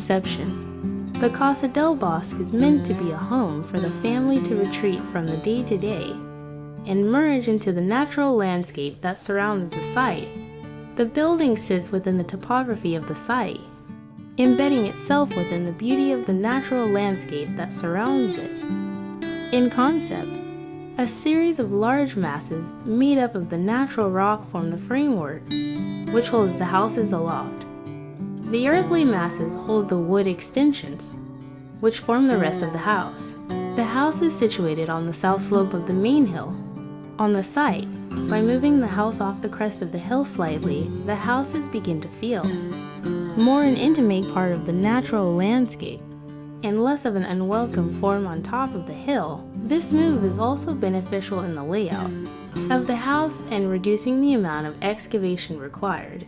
conception, the Casa del Bosque is meant to be a home for the family to retreat from the day-to-day and merge into the natural landscape that surrounds the site. The building sits within the topography of the site, embedding itself within the beauty of the natural landscape that surrounds it. In concept, a series of large masses made up of the natural rock form the framework, which holds the house's aloft. The earthly masses hold the wood extensions, which form the rest of the house. The house is situated on the south slope of the main hill. On the site, by moving the house off the crest of the hill slightly, the houses begin to feel more an intimate part of the natural landscape, and less of an unwelcome form on top of the hill. This move is also beneficial in the layout of the house and reducing the amount of excavation required.